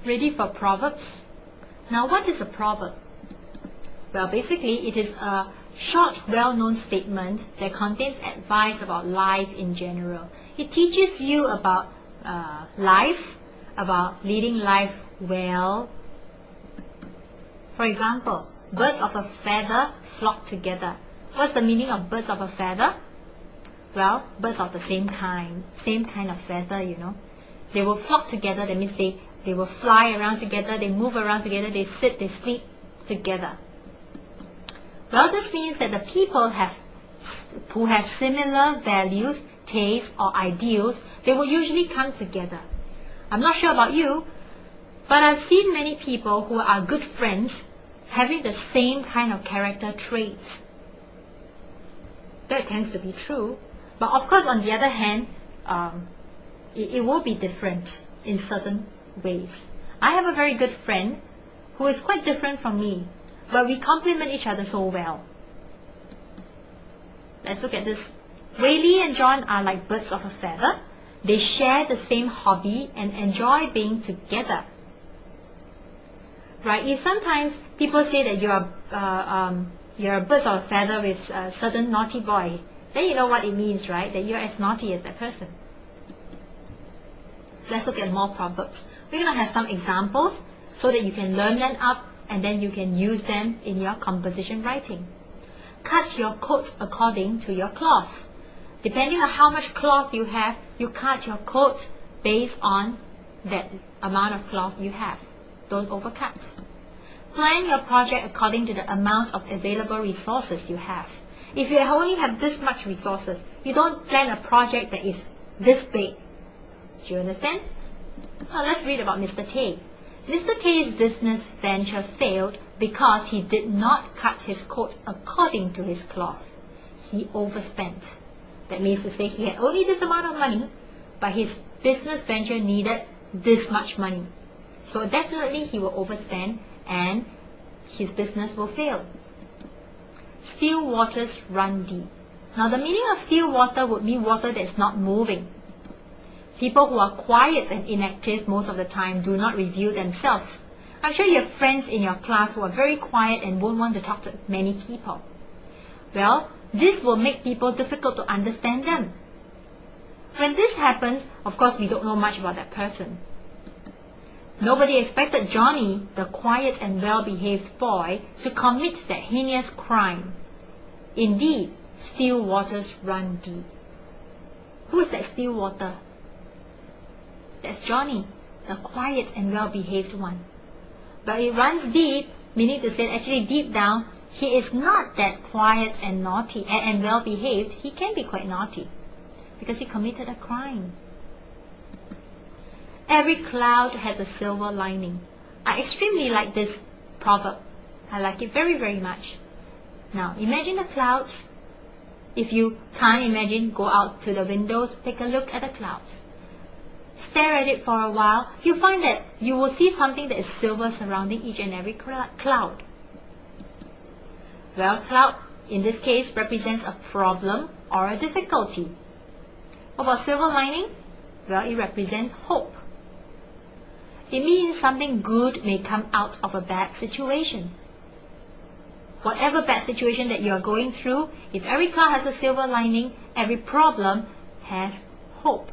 Ready for Proverbs? Now, what is a proverb? Well, basically, it is a short, well-known statement that contains advice about life in general. It teaches you about life, about leading life well. For example, birds of a feather flock together. What's the meaning of birds of a feather? Well, birds of the same kind of feather, you know. They will flock together, that means they will fly around together, they move around together, they sit, they sleep together. Well, this means that the people who have similar values, tastes, or ideals, they will usually come together. I'm not sure about you, but I've seen many people who are good friends having the same kind of character traits. That tends to be true. But of course, on the other hand, it will be different in certain ways. I have a very good friend who is quite different from me, but we complement each other so well. Let's look at this. Whaley and John are like birds of a feather. They share the same hobby and enjoy being together. Right? If sometimes people say that you're birds of a feather with a certain naughty boy, then you know what it means, right? That you're as naughty as that person. Let's look at more proverbs. We're going to have some examples so that you can learn them up and then you can use them in your composition writing. Cut your coat according to your cloth. Depending on how much cloth you have, you cut your coat based on that amount of cloth you have. Don't overcut. Plan your project according to the amount of available resources you have. If you only have this much resources, you don't plan a project that is this big. Do you understand? Now let's read about Mr. Tay. Mr. Tay's business venture failed because he did not cut his coat according to his cloth. He overspent. That means to say he had only this amount of money, but his business venture needed this much money. So definitely he will overspend and his business will fail. Still waters run deep. Now the meaning of still water would mean water that is not moving. People who are quiet and inactive most of the time do not reveal themselves. I'm sure you have friends in your class who are very quiet and won't want to talk to many people. Well, this will make people difficult to understand them. When this happens, of course we don't know much about that person. Nobody expected Johnny, the quiet and well-behaved boy, to commit that heinous crime. Indeed, still waters run deep. Who is that still water? That's Johnny, the quiet and well-behaved one. But it runs deep, meaning to say actually deep down, he is not that quiet and naughty and well-behaved. He can be quite naughty because he committed a crime. Every cloud has a silver lining. I extremely like this proverb. I like it very, very much. Now, imagine the clouds. If you can't imagine, go out to the windows, take a look at the clouds. Stare at it for a while. You find that you will see something that is silver surrounding each and every cloud. Well, cloud in this case represents a problem or a difficulty. What about silver lining? Well, it represents hope. It means something good may come out of a bad situation. Whatever bad situation that you are going through, if every cloud has a silver lining, every problem has hope.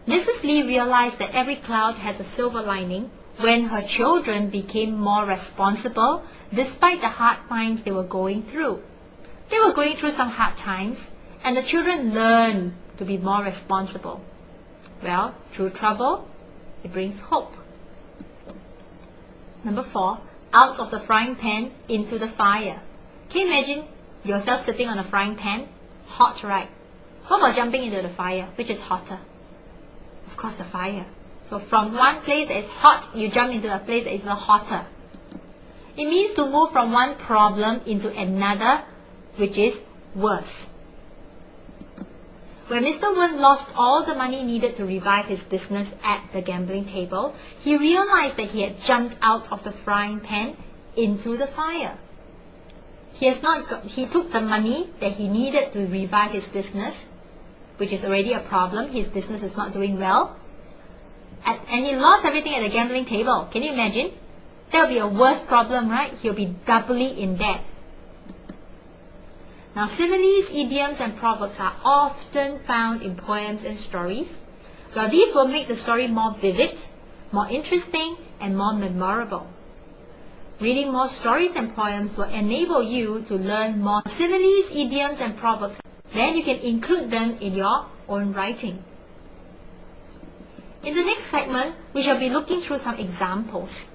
Mrs. Lee realized that every cloud has a silver lining when her children became more responsible despite the hard times they were going through. They were going through some hard times and the children learned to be more responsible. Well, through trouble, it brings hope. Number 4, out of the frying pan into the fire. Can you imagine yourself sitting on a frying pan? Hot, right? What about jumping into the fire? Which is hotter? Of course, the fire. So from one place that is hot, you jump into a place that is hotter. It means to move from one problem into another, which is worse. When Mr. Wen lost all the money needed to revive his business at the gambling table, he realized that he had jumped out of the frying pan into the fire. He took the money that he needed to revive his business, which is already a problem. His business is not doing well. And he lost everything at the gambling table. Can you imagine? That would be a worse problem, right? He'll be doubly in debt. Now, similes, idioms, and proverbs are often found in poems and stories. Now, these will make the story more vivid, more interesting, and more memorable. Reading more stories and poems will enable you to learn more similes, idioms, and proverbs. Then you can include them in your own writing. In the next segment, we shall be looking through some examples.